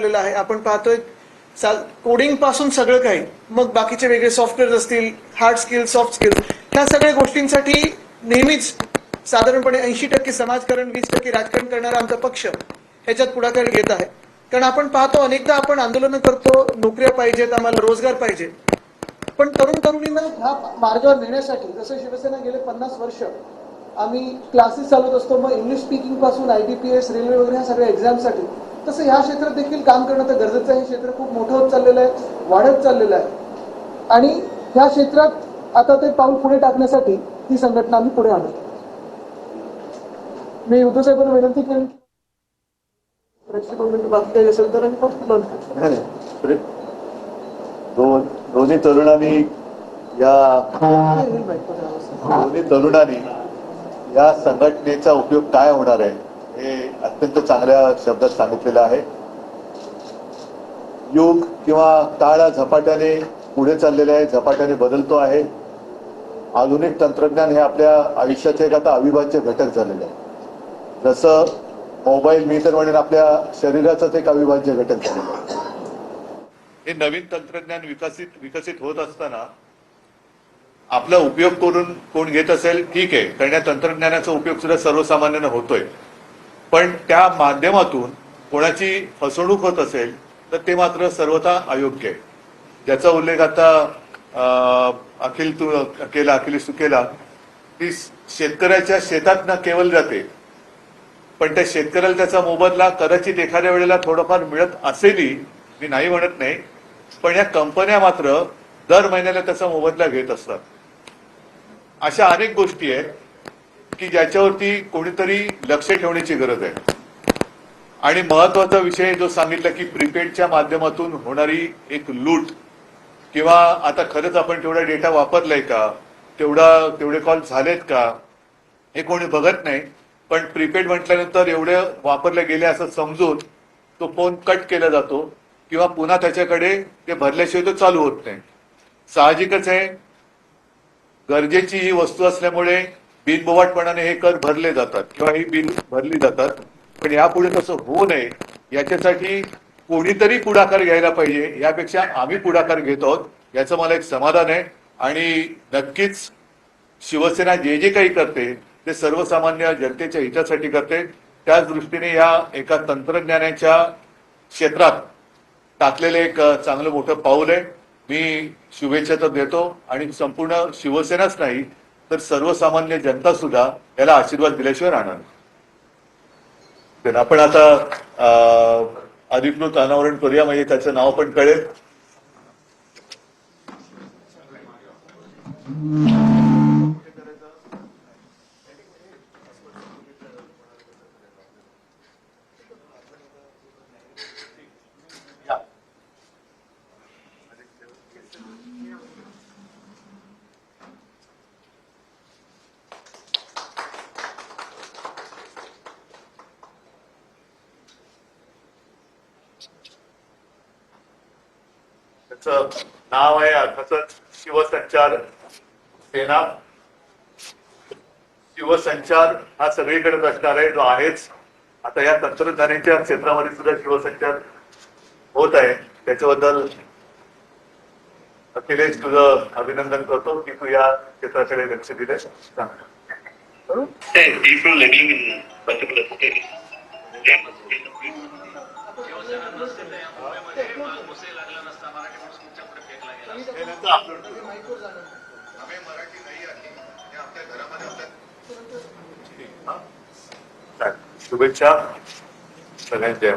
चाललेलं आहे. आपण पाहतोय कोडिंग पासून सगळं काही, मग बाकीचे वेगळे सॉफ्टवेअर असतील, हार्ड स्किल्स, सॉफ्ट स्किल्स, ह्या सगळ्या गोष्टींसाठी नेहमीच साधारणपणे 80% समाजकारण, 20% राजकारण करणारा आमचा पक्ष ह्याच्यात पुढाकार घेत आहे. कारण आपण पाहतो अनेकदा आपण आंदोलनं करतो, नोकऱ्या पाहिजेत, आम्हाला रोजगार पाहिजे, पण तरुण तरुणींना ह्या मार्गावर नेण्यासाठी जसं शिवसेना गेले 50 वर्ष आम्ही क्लासेस चालवत असतो, मग इंग्लिश स्पीकिंग पासून IBPS, रेल्वे वगैरे ह्या सगळ्या एक्झामसाठी, तसं ह्या क्षेत्रात देखील काम करणं तर गरजेचं आहे. हे क्षेत्र खूप मोठं होत चाललेलं आहे, वाढत चाललेलं आहे आणि ह्या क्षेत्रात आता ते पाऊल पुढे टाकण्यासाठी ही संघटना आम्ही पुढे आणतो. मी उद्धव साहेबांना विनंती करेन की बाकी काही असेल तर दोन्ही तरुणांनी या संघटनेचा उपयोग काय होणार आहे हे अत्यंत चांगल्या शब्दात सांगितलेलं आहे. युग किंवा काळ झपाट्याने पुढे चाललेले आहे, झपाट्याने बदलतो आहे. आधुनिक तंत्रज्ञान हे आपल्या आयुष्याचे एक आता अविभाज्य घटक झालेले आहे. जसं मोबाईल, मी तर म्हणेन आपल्या शरीराचाच एक अविभाज्य घटक झालेला आहे. हे नवीन तंत्रज्ञान विकसित होत असताना आपला उपयोग करून कोण घेत असेल ठीक आहे, कारण या तंत्रज्ञानाचा उपयोग सुद्धा सर्वसामान्यांना होतोय, पण त्या माध्यमातून कोणाची फसवणूक होत असेल तर ते मात्र सर्वथा अयोग्य आहे. ज्याचा उल्लेख आता अखिलेश तू केला की शेतकऱ्याच्या शेतात न केवळ जाते, पण त्या शेतकऱ्याला त्याचा मोबदला कदाचित एखाद्या वेळेला थोडंफार मिळत असेलही, मी नाही म्हणत नाही, पण या कंपन्या मात्र दर महिन्याला त्याचा मोबदला घेत असतात. अशा अनेक गोष्टी आहेत की ज्याच्यावरती कोणीतरी लक्ष ठेवण्याची गरज आहे. आणि महत्वाचा विषय जो सांगितला की प्रीपेडच्या माध्यमातून होणारी एक लूट, किंवा आता खरंच आपण तेवढा डेटा वापरलाय का, तेवढे कॉल झालेत का हे कोणी बघत नाही, पण प्रीपेड म्हटल्यानंतर एवढे वापरले गेले असं समजून तो फोन कट केला जातो किंवा पुन्हा त्याच्याकडे ते भरल्याशिवाय तो चालू होत नाही. साहजिकच आहे, गरजेची ही वस्तू असल्यामुळे बिनबोवाटपणाने हे कर भरले जातात किंवा ही बिल भरली जातात, पण यापुढे तसं होऊ नये याच्यासाठी कोणीतरी पुढाकार घ्यायला पाहिजे. यापेक्षा आम्ही पुढाकार घेत आहोत याचं मला एक समाधान आहे. आणि नक्कीच शिवसेना जे जे काही करते ते सर्वसामान्य जनतेच्या हितासाठी करते. त्याच दृष्टीने या एका तंत्रज्ञानाच्या क्षेत्रात टाकलेलं एक चांगलं मोठं पाऊल आहे. मी शुभेच्छा तर देतो आणि संपूर्ण शिवसेनाच नाही तर सर्वसामान्य जनता सुद्धा याला आशीर्वाद दिल्याशिवाय राहणार. आपण आता अधिकृत अनावरण करूया, म्हणजे त्याचं नाव पण कळेल. त्याचं नाव आहे अर्थातच शिवसंचार सेना. शिवसंचार हा सगळीकडेच असणार आहे, जो आहेच. आता या तंत्रज्ञानाच्या क्षेत्रामध्ये सुद्धा शिवसंचार होत आहे. त्याच्याबद्दल अखिलेश तुझं अभिनंदन करतो की तू या क्षेत्राकडे लक्ष दिले. शुभेच्छा सगळ्यांच्या.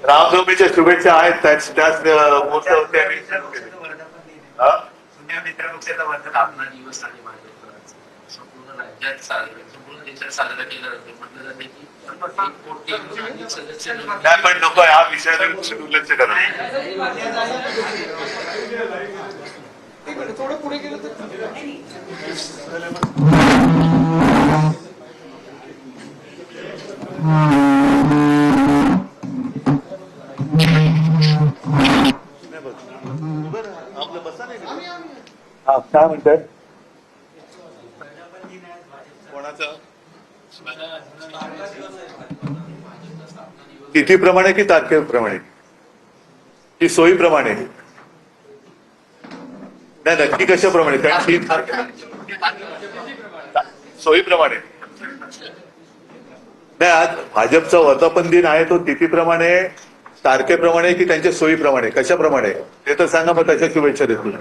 रामनवमीच्या शुभेच्छा आहेत. त्याच मित्रपक्षाचा वर्धन आपला दिवस आणि संपूर्ण राज्यात संपूर्ण देशात साजरा केला जातो. म्हटलं जाते की नाही, पण नको हा विषयाकडे दुर्लक्ष करा. थोडं पुढे गेलं तर हा, काय म्हणताय? कोणाचं? तिथीप्रमाणे की तारखेप्रमाणे की सोयीप्रमाणे? नाही, नक्की कशाप्रमाणे? कारण सोयीप्रमाणे नाही. आज भाजपचा वर्धापन दिन आहे, तो तिथीप्रमाणे तारखेप्रमाणे की त्यांच्या सोयीप्रमाणे कशाप्रमाणे ते तर सांगा, मग तशा शुभेच्छा देतो.